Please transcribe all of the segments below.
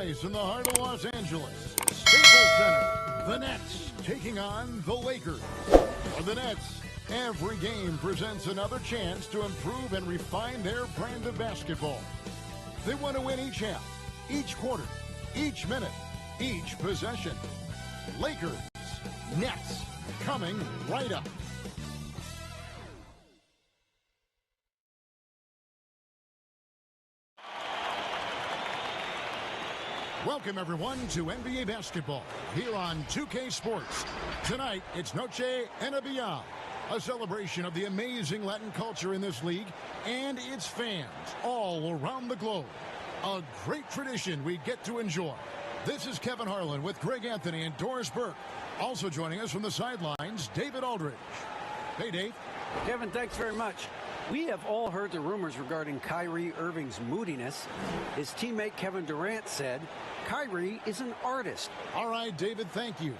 place in the heart of Los Angeles, Staples Center. The Nets taking on the Lakers. For the Nets, every game presents another chance to improve and refine their brand of basketball. They want to win each half, each quarter, each minute, each possession. Lakers, Nets, coming right up. Welcome, everyone, to NBA basketball here on 2K Sports. Tonight, it's Noche NBA, a celebration of the amazing Latin culture in this league and its fans all around the globe. A great tradition we get to enjoy. This is Kevin Harlan with Greg Anthony and Doris Burke. Also joining us from the sidelines, David Aldridge. Hey, Dave. Kevin, thanks very much. We have all heard the rumors regarding Kyrie Irving's moodiness. His teammate Kevin Durant said, Kyrie is an artist. All right, David, thank you.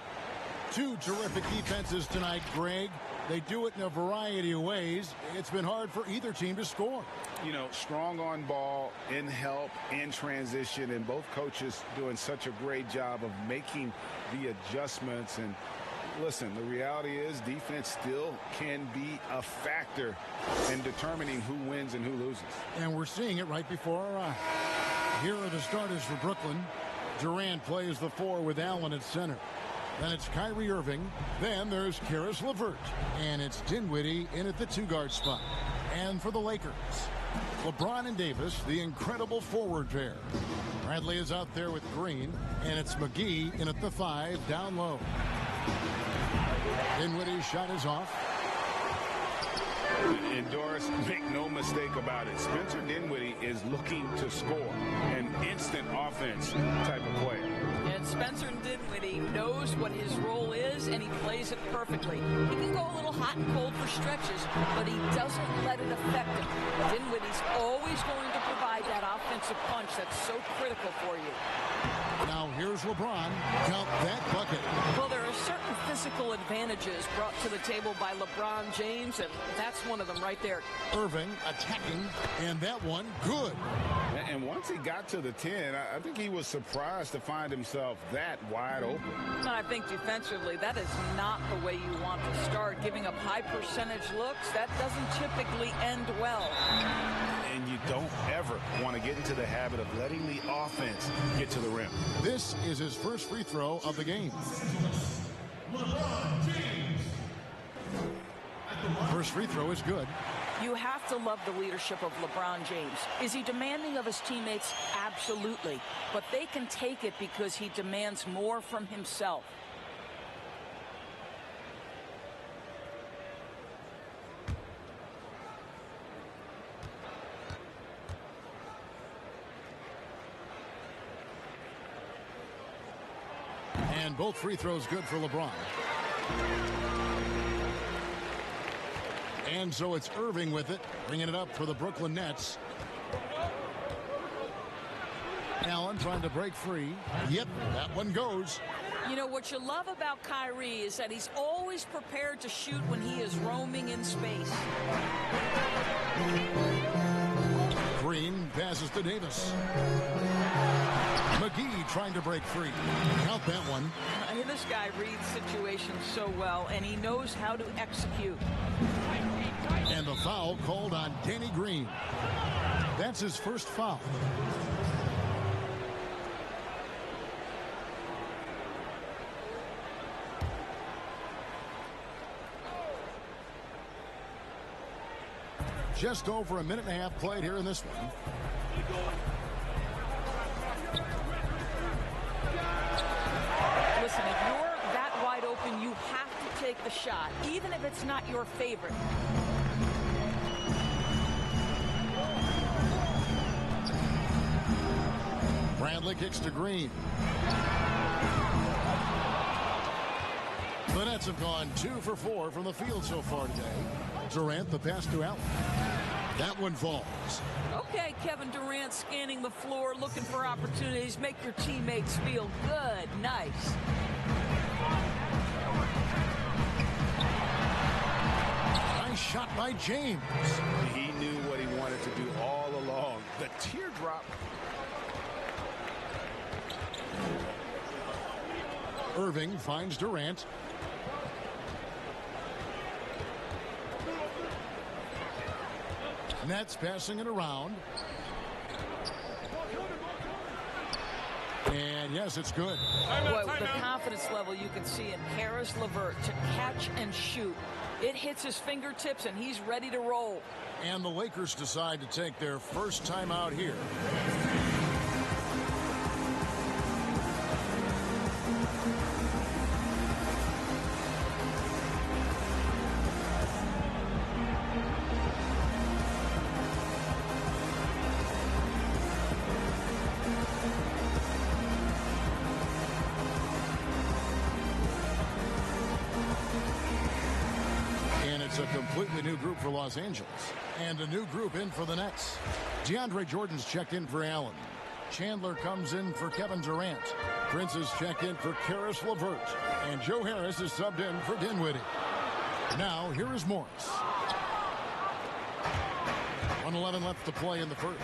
Two terrific defenses tonight, Greg. They do it in a variety of ways. It's been hard for either team to score. You know, strong on ball, in help, in transition, and both coaches doing such a great job of making the adjustments. And listen, the reality is defense still can be a factor in determining who wins and who loses. And we're seeing it right before our eyes. Here are the starters for Brooklyn. Durant plays the 4 with Allen at center. Then it's Kyrie Irving. Then there's Karis LeVert. And it's Dinwiddie in at the 2-guard spot. And for the Lakers, LeBron and Davis, the incredible forward pair. Bradley is out there with Green. And it's McGee in at the 5 down low. Dinwiddie's shot is off. And Doris, make no mistake about it. Spencer Dinwiddie is looking to score. An instant offense type of player. And Spencer Dinwiddie knows what his role is, and he plays it perfectly. He can go a little hot and cold for stretches, but he doesn't let it affect him. Dinwiddie's always going to provide that offensive punch that's so critical for you. Now here's LeBron. Count that bucket. Well, there are certain physical advantages brought to the table by LeBron James, and that's one of them right there. Irving attacking, and that one good. And once he got to the 10, I think he was surprised to find himself that wide open. I think defensively, that is not the way you want to start. Giving up high percentage looks, that doesn't typically end well. And you don't ever want to get into the habit of letting the offense get to the rim. This is his first free throw of the game. First free throw is good. You have to love the leadership of LeBron James. Is he demanding of his teammates? Absolutely. But they can take it because he demands more from himself. And both free throws good for LeBron. And so it's Irving with it, bringing it up for the Brooklyn Nets. Allen trying to break free. Yep, that one goes. You know, what you love about Kyrie is that he's always prepared to shoot when he is roaming in space. Green passes to Davis. McGee trying to break free. Count that one. This guy reads situations so well, and he knows how to execute. And the foul called on Danny Green. That's his first foul. Just over a minute and a half played here in this one. Listen, if you're that wide open, you have to take the shot, even if it's not your favorite. Bradley kicks to Green. The Nets have gone 2 for 4 from the field so far today. Durant, the pass to Allen. That one falls. Okay, Kevin Durant scanning the floor, looking for opportunities. Make your teammates feel good. Nice. Nice shot by James. He knew what he wanted to do all along. The teardrop. Irving finds Durant. Nets passing it around. And yes, it's good. Boy, the confidence level you can see in Harris LeVert to catch and shoot. It hits his fingertips and he's ready to roll. And the Lakers decide to take their first time out here. It's a completely new group for Los Angeles. And a new group in for the Nets. DeAndre Jordan's checked in for Allen. Chandler comes in for Kevin Durant. Prince is checked in for Karis LeVert. And Joe Harris is subbed in for Dinwiddie. Now, here is Morris. 1:11 left to play in the first.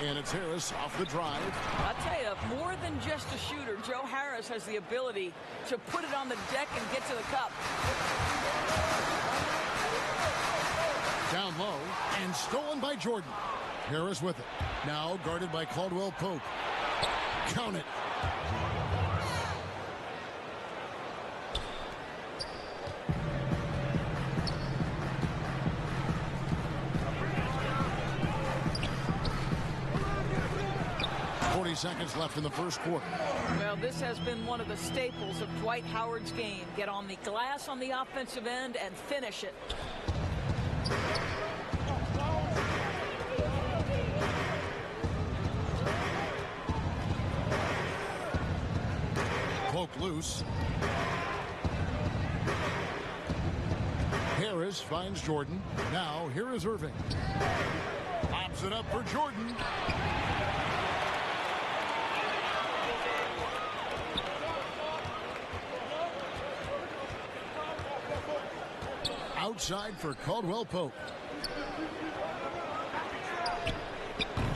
And it's Harris off the drive. I'll tell you, more than just a shooter, Joe Harris has the ability to put it on the deck and get to the cup. Down low and stolen by Jordan. Harris with it. Now guarded by Caldwell Pope. Count it. Seconds left in the first quarter. Well, this has been one of the staples of Dwight Howard's game. Get on the glass on the offensive end and finish it. Poke loose. Harris finds Jordan. Now here is Irving. Pops it up for Jordan. Outside for Caldwell Pope.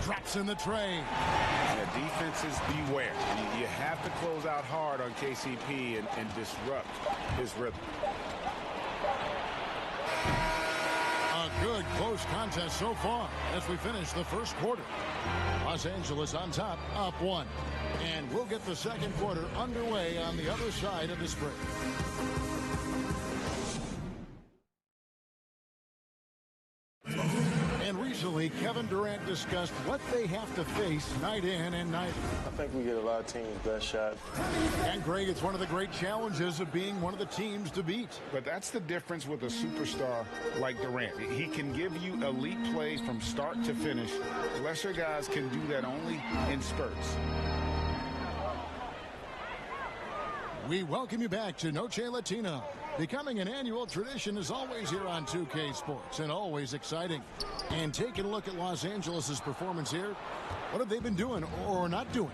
Drops in the tray. Yeah, defenses beware. You have to close out hard on KCP and disrupt his rhythm. A good close contest so far as we finish the first quarter. Los Angeles on top, up 1. And we'll get the second quarter underway on the other side of this break. Recently, Kevin Durant discussed what they have to face night in and night out. I think we get a lot of teams' best shot. And Greg, it's one of the great challenges of being one of the teams to beat. But that's the difference with a superstar like Durant. He can give you elite play from start to finish. Lesser guys can do that only in spurts. We welcome you back to Noche Latino. Becoming an annual tradition is always here on 2K Sports and always exciting. And taking a look at Los Angeles' performance here, what have they been doing or not doing?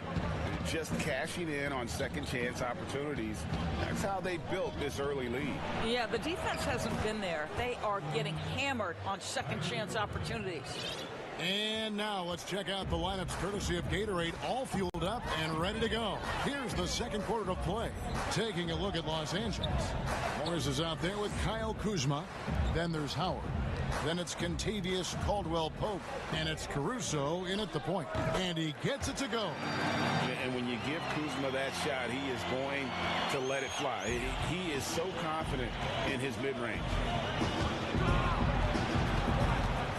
Just cashing in on second chance opportunities. That's how they built this early lead. Yeah, the defense hasn't been there. They are getting hammered on second chance opportunities. And now let's check out the lineups courtesy of Gatorade, all fueled up and ready to go. Here's the second quarter of play. Taking a look at Los Angeles. Morris is out there with Kyle Kuzma. Then there's Howard. Then it's Kentavious Caldwell-Pope. And it's Caruso in at the point. And he gets it to go. And when you give Kuzma that shot, he is going to let it fly. He is so confident in his mid-range.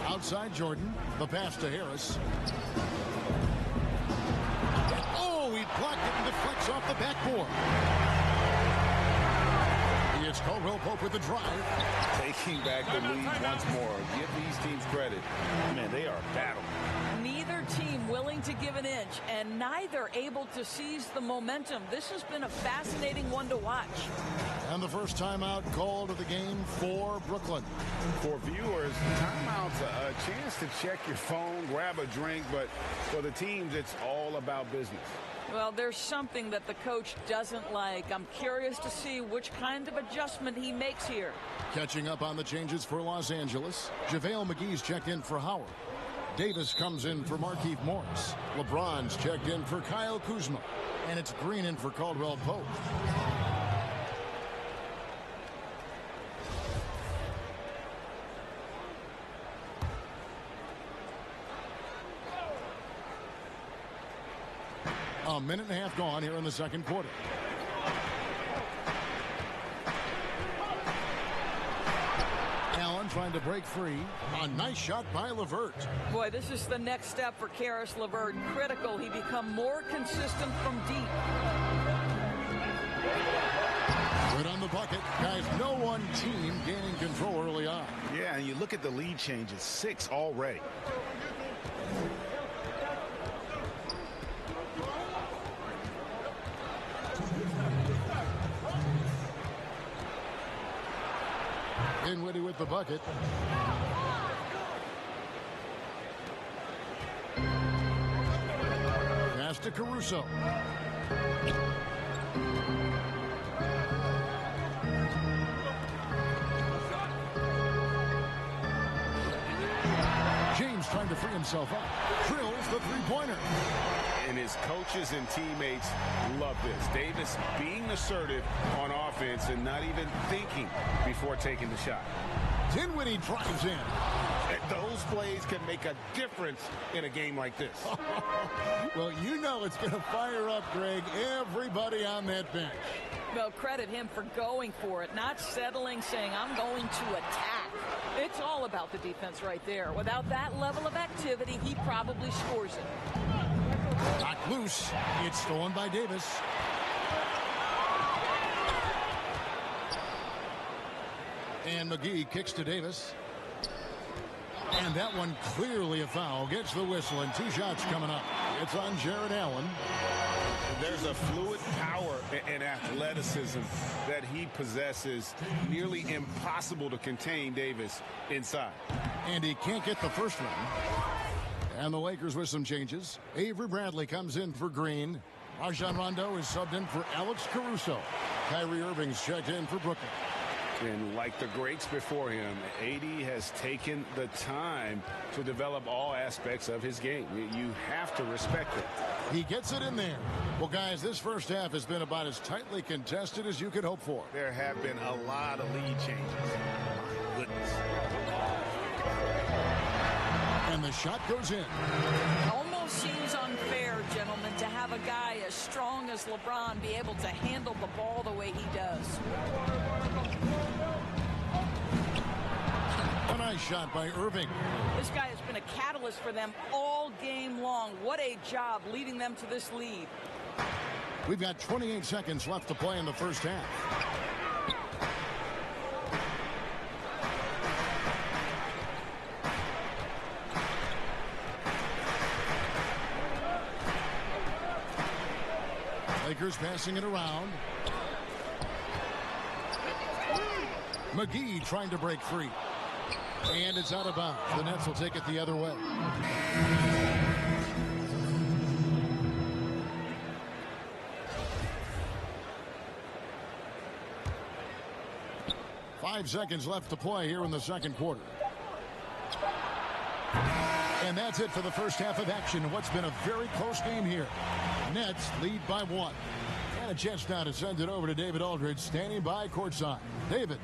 Outside Jordan, the pass to Harris. Oh, he blocked it and deflects off the backboard. It's Caldwell Pope with the drive. Taking back the lead once more. Give these teams credit. Man, they are battling. Neither team willing to give an inch, and neither able to seize the momentum. This has been a fascinating one to watch. And the first timeout called of the game for Brooklyn. For viewers, timeout's a chance to check your phone, grab a drink, but for the teams, it's all about business. Well, there's something that the coach doesn't like. I'm curious to see which kind of adjustment he makes here. Catching up on the changes for Los Angeles. JaVale McGee's checked in for Howard. Davis comes in for Markieff Morris. LeBron's checked in for Kyle Kuzma. And it's Green in for Caldwell Pope. A minute and a half gone here in the second quarter. Allen trying to break free. A nice shot by LeVert. Boy, this is the next step for Karis LeVert. Critical he become more consistent from deep. Good on the bucket. Guys, no one team gaining control early on. Yeah, and you look at the lead changes. 6 already. Dinwiddie with the bucket. Pass to Caruso. James trying to free himself up. Drills the three-pointer. And his coaches and teammates love this. Davis being assertive on offense and not even thinking before taking the shot. Dinwiddie drives in. And those plays can make a difference in a game like this. Well, you know it's going to fire up, Greg, everybody on that bench. Well, credit him for going for it, not settling, saying, I'm going to attack. It's all about the defense right there. Without that level of activity, he probably scores it. Knocked loose. It's stolen by Davis. And McGee kicks to Davis. And that one clearly a foul. Gets the whistle and 2 shots coming up. It's on Jared Allen. There's a fluid power and athleticism that he possesses. Nearly impossible to contain Davis inside. And he can't get the first one. And the Lakers with some changes. Avery Bradley comes in for Green. Rajon Rondo is subbed in for Alex Caruso. Kyrie Irving's checked in for Brooklyn. And like the greats before him, AD has taken the time to develop all aspects of his game. You have to respect it. He gets it in there. Well, guys, this first half has been about as tightly contested as you could hope for. There have been a lot of lead changes. My goodness. And the shot goes in. Almost seems unfair, gentlemen, to have a guy as strong as LeBron be able to handle the ball the way he does. A nice shot by Irving. This guy has been a catalyst for them all game long. What a job leading them to this lead. We've got 28 seconds left to play in the first half. Lakers passing it around. McGee trying to break free. And it's out of bounds. The Nets will take it the other way. Five seconds left to play here in the second quarter. And that's it for the first half of action. What's been a very close game here. Nets lead by 1. And a chance now to send it over to David Aldridge, standing by courtside. David.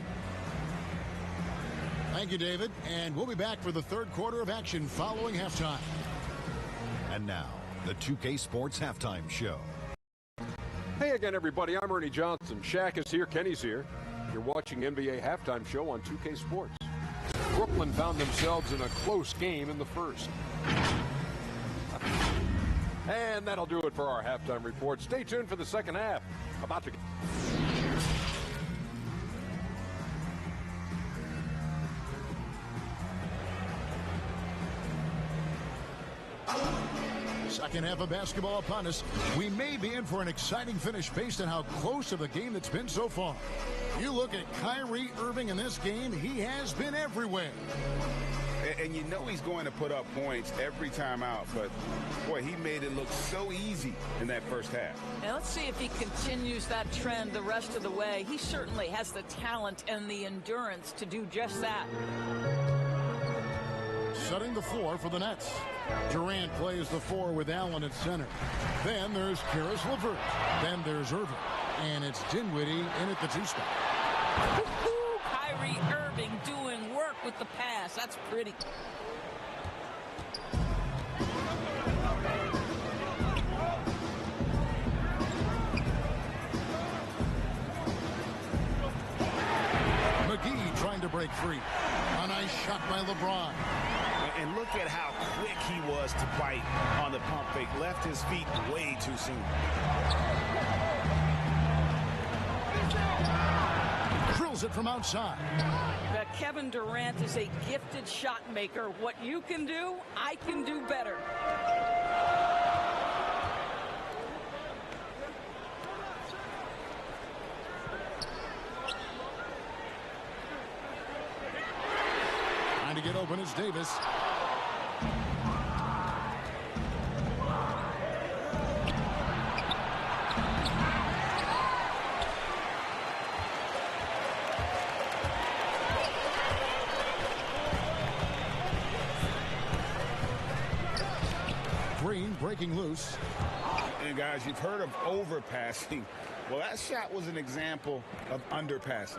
Thank you, David. And we'll be back for the third quarter of action following halftime. And now, the 2K Sports Halftime Show. Hey again, everybody. I'm Ernie Johnson. Shaq is here. Kenny's here. You're watching NBA Halftime Show on 2K Sports. Brooklyn found themselves in a close game in the first. And that'll do it for our halftime report. Stay tuned for the second half. About to... Second half of basketball upon us. We may be in for an exciting finish based on how close of a game it's been so far. You look at Kyrie Irving in this game, he has been everywhere. And you know he's going to put up points every time out, but boy, he made it look so easy in that first half. Now let's see if he continues that trend the rest of the way. He certainly has the talent and the endurance to do just that. setting the floor for the Nets. Durant plays the 4 with Allen at center. Then there's Karis LeVert. Then there's Irving. And it's Dinwiddie in at the 2 spot. Kyrie Irving doing work with the pass. That's pretty. McGee trying to break free. A nice shot by LeBron. And look at how quick he was to bite on the pump fake. Left his feet way too soon. Drills it from outside. Kevin Durant is a gifted shot maker. What you can do, I can do better. Trying to get open is Davis. Green breaking loose. And guys, you've heard of overpassing. Well, that shot was an example of underpassing.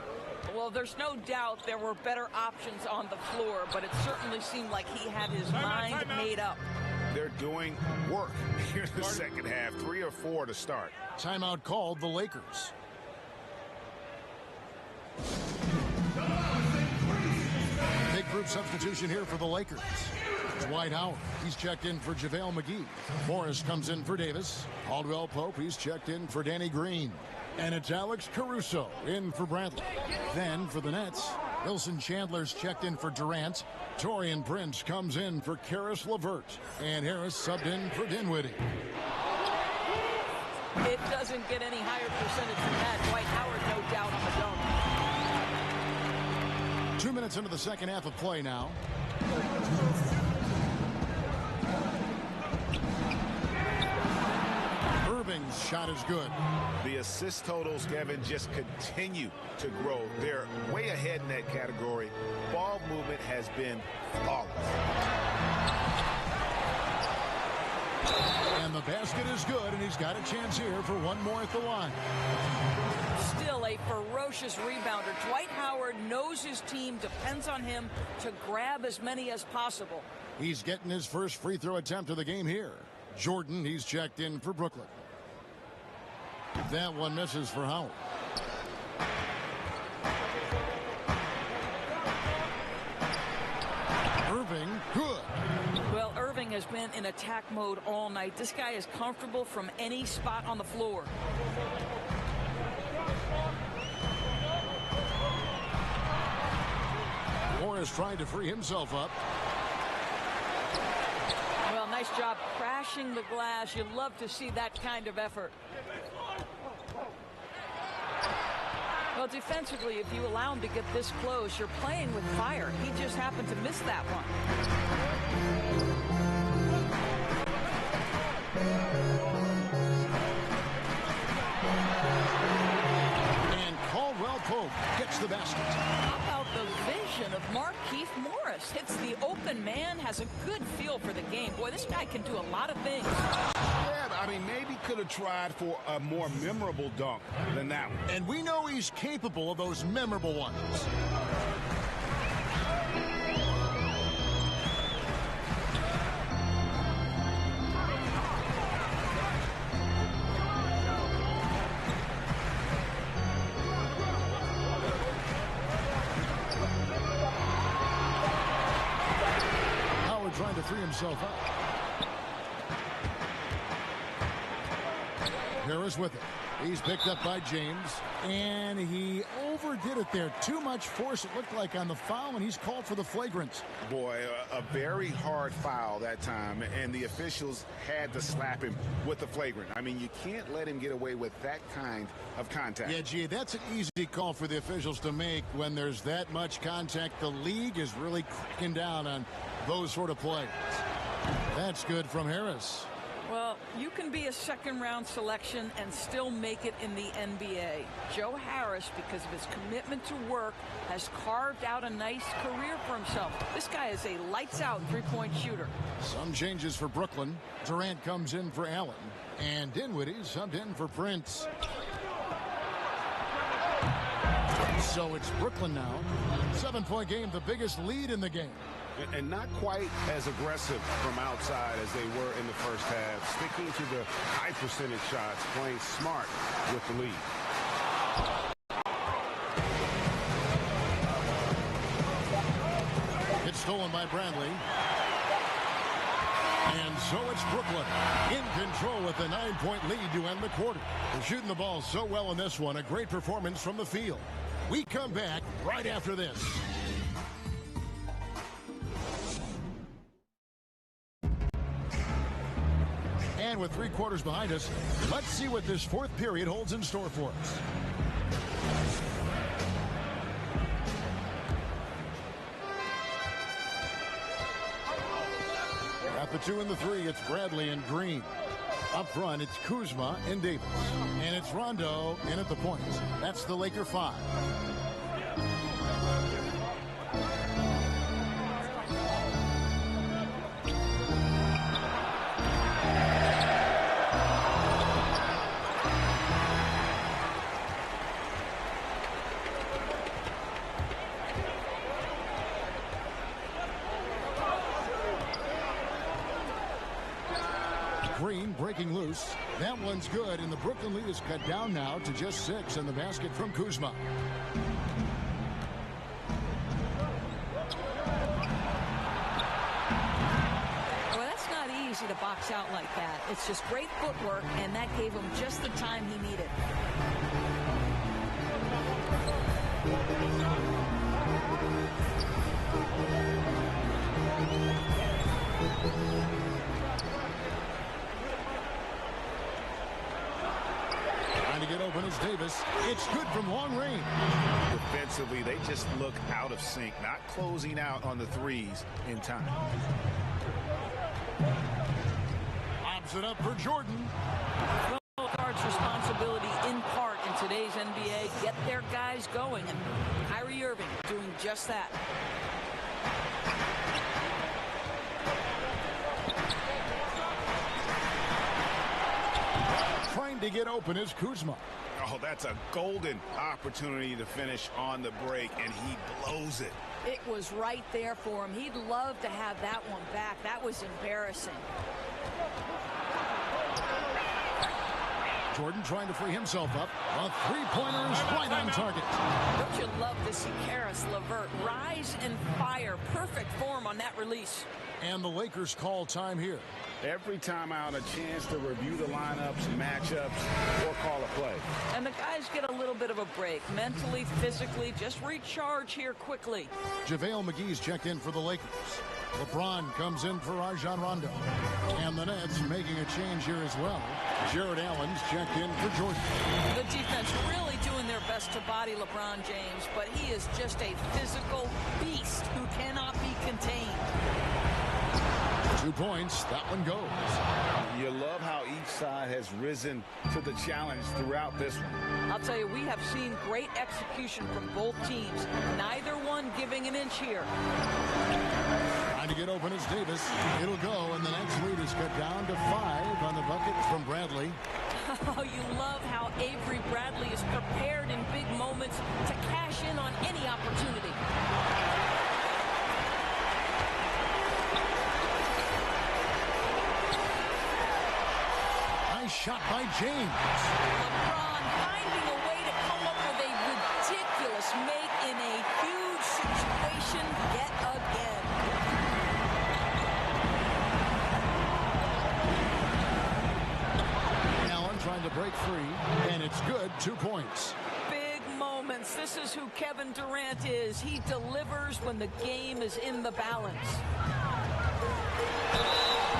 Well, there's no doubt there were better options on the floor, but it certainly seemed like he had his mind made up. They're doing work here in the second half. 3 or 4 to start. Timeout called the Lakers. Big group substitution here for the Lakers. Dwight Howard, he's checked in for JaVale McGee. Morris comes in for Davis. Caldwell Pope, he's checked in for Danny Green. And it's Alex Caruso in for Bradley. Then for the Nets, Wilson Chandler's checked in for Durant. Taurean Prince comes in for Karis LeVert. And Harris subbed in for Dinwiddie. It doesn't get any higher percentage than that. Dwight Howard, no doubt, on the dome. 2 minutes into the second half of play now. Irving's shot is good. The assist totals, Kevin, just continue to grow. They're way ahead in that category. Ball movement has been flawless. And the basket is good, and he's got a chance here for one more at the line. Still a ferocious rebounder. Dwight Howard knows his team depends on him to grab as many as possible. He's getting his first free throw attempt of the game here. Jordan, he's checked in for Brooklyn. That one misses for Howard. Irving, good. Well, Irving has been in attack mode all night. This guy is comfortable from any spot on the floor. Morris trying to free himself up. Well, nice job crashing the glass. You love to see that kind of effort. Well, defensively, if you allow him to get this close, you're playing with fire. He just happened to miss that one. And Caldwell Pope gets the basket. How about the vision of Markieff Morris? Hits the open man, has a good feel for the game. Boy, this guy can do a lot of things. Yeah, I mean, maybe could have tried for a more memorable dunk than that one. And we know he's capable of those memorable ones. Howard trying to free himself up. Harris with it. He's picked up by James, and he overdid it there. Too much force, it looked like, on the foul, and he's called for the flagrant. Boy, a very hard foul that time, and the officials had to slap him with the flagrant. I mean, you can't let him get away with that kind of contact. Yeah, gee, that's an easy call for the officials to make when there's that much contact. The league is really cracking down on those sort of plays. That's good from Harris. Well, you can be a second-round selection and still make it in the NBA. Joe Harris, because of his commitment to work, has carved out a nice career for himself. This guy is a lights-out three-point shooter. Some changes for Brooklyn. Durant comes in for Allen, and Dinwiddie subbed in for Prince. So it's Brooklyn now. 7-point game, the biggest lead in the game. And not quite as aggressive from outside as they were in the first half. Sticking to the high percentage shots, playing smart with the lead. It's stolen by Bradley. And so it's Brooklyn in control with a 9-point lead to end the quarter. They're shooting the ball so well in this one. A great performance from the field. We come back right after this. And with 3 quarters behind us, let's see what this fourth period holds in store for us. At the 2 and the 3, it's Bradley and Green. Up front, it's Kuzma and Davis. And it's Rondo in at the point. That's the Laker 5. Green breaking loose. That one's good, and the Brooklyn lead is cut down now to just 6 in the basket from Kuzma. Well, that's not easy to box out like that. It's just great footwork, and that gave him just the time he needed. Trying to get open is Davis. It's good from long range. Defensively, they just look out of sync, not closing out on the threes in time. Lobs it up for Jordan. Well, guards' responsibility in part in today's NBA, get their guys going, and Kyrie Irving doing just that. Trying to get open is Kuzma. Oh, that's a golden opportunity to finish on the break, and he blows it. It was right there for him. He'd love to have that one back. That was embarrassing. Jordan trying to free himself up. A three-pointer is right on target. Don't you love to see Karis LeVert rise and fire? Perfect form on that release. And the Lakers call time here. Every time out, a chance to review the lineups, matchups, or call a play. And the guys get a little bit of a break. Mentally, physically, just recharge here quickly. JaVale McGee's checked in for the Lakers. LeBron comes in for Rajon Rondo. And the Nets making a change here as well. Jared Allen's checked in for Jordan. The defense really doing their best to body LeBron James, but he is just a physical beast who cannot be contained. 2 points. That one goes. You love how each side has risen to the challenge throughout this one. I'll tell you, we have seen great execution from both teams. Neither one giving an inch here. Trying to get open is Davis. It'll go, and the next lead is cut down to 5 on the bucket from Bradley. Oh, you love how Avery Bradley is prepared in big moments to cash in on any opportunity. Nice shot by James. LeBron finding a way to come up with a ridiculous make in a huge situation yet again. Allen trying to break free, and it's good. 2 points. Big moments. This is who Kevin Durant is. He delivers when the game is in the balance.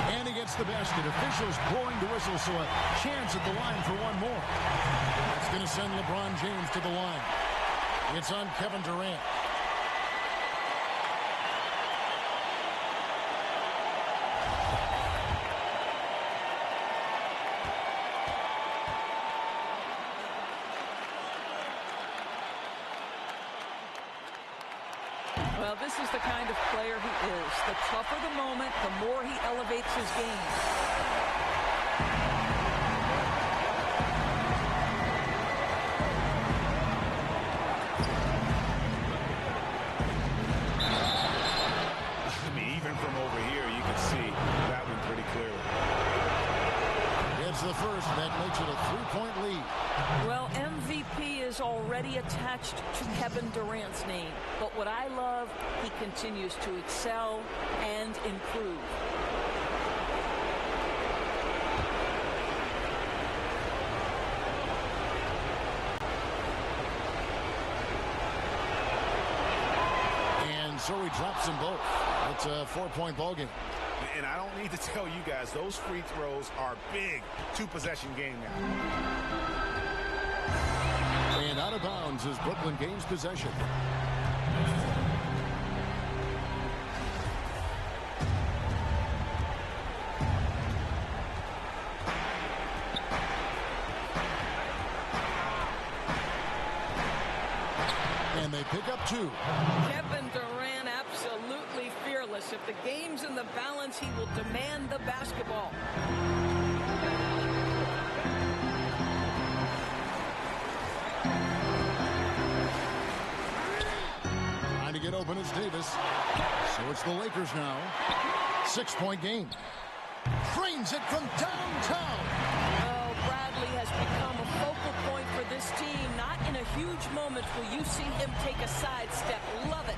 And he gets the basket. Officials blowing the whistle, so a chance at the line for one more. That's going to send LeBron James to the line. It's on Kevin Durant. Well, this is the kind of player he is. The tougher the moment, the more he elevates his game. I mean, even from over here, you can see that one pretty clearly. It's the first. That makes it a 3-point lead. Well, MVP is already attached to Kevin Durant's name. But what I love, he continues to excel and improve. And so he drops them both. It's a 4-point ball game. And I don't need to tell you guys, those free throws are big. Two-possession game now. And out of bounds is Brooklyn gains possession. And they pick up 2. Kevin Durant absolutely fearless. If the game's in the balance, he will demand the basketball. Trying to get open is Davis. So it's the Lakers now. 6-point game. Trains it from downtown. Oh, Bradley has become a focal point for this team. Not in a huge moment will you see him take a sidestep. Love it.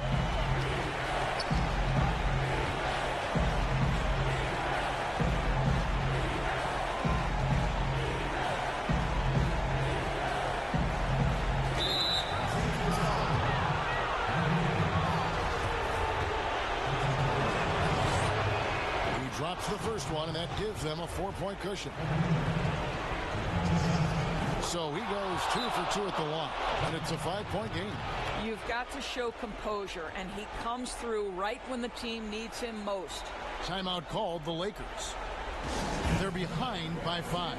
Drops the first one, and that gives them a 4-point cushion. So he goes 2 for 2 at the line, and it's a 5-point game. You've got to show composure, and he comes through right when the team needs him most. Timeout called the Lakers. They're behind by 5.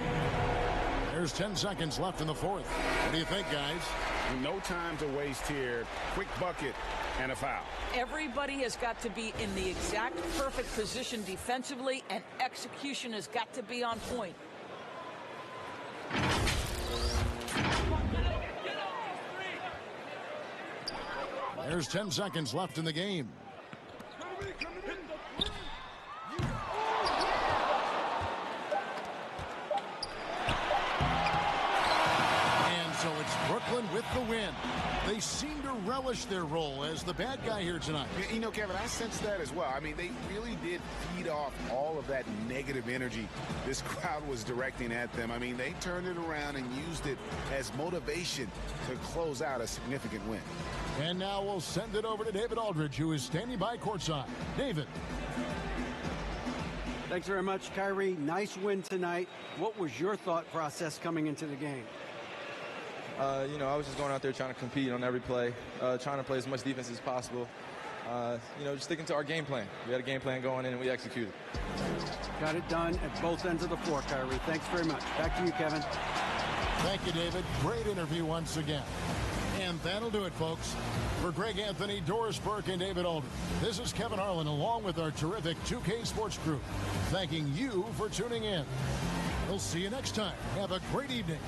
There's 10 seconds left in the fourth. What do you think, guys? No time to waste here. Quick bucket and a foul. Everybody has got to be in the exact perfect position defensively, and execution has got to be on point. There's 10 seconds left in the game. And so it's Brooklyn with the win. They seem to relish their role as the bad guy here tonight. You know, Kevin, I sense that as well. I mean, they really did feed off all of that negative energy this crowd was directing at them. I mean, they turned it around and used it as motivation to close out a significant win. And now we'll send it over to David Aldridge, who is standing by courtside. David. Thanks very much, Kyrie. Nice win tonight. What was your thought process coming into the game? You know, I was just going out there trying to compete on every play, trying to play as much defense as possible. You know, just sticking to our game plan. We had a game plan going in, and we executed. Got it done at both ends of the floor, Kyrie. Thanks very much. Back to you, Kevin. Thank you, David. Great interview once again. And that'll do it, folks. For Greg Anthony, Doris Burke, and David Aldridge, this is Kevin Harlan along with our terrific 2K Sports crew, thanking you for tuning in. We'll see you next time. Have a great evening.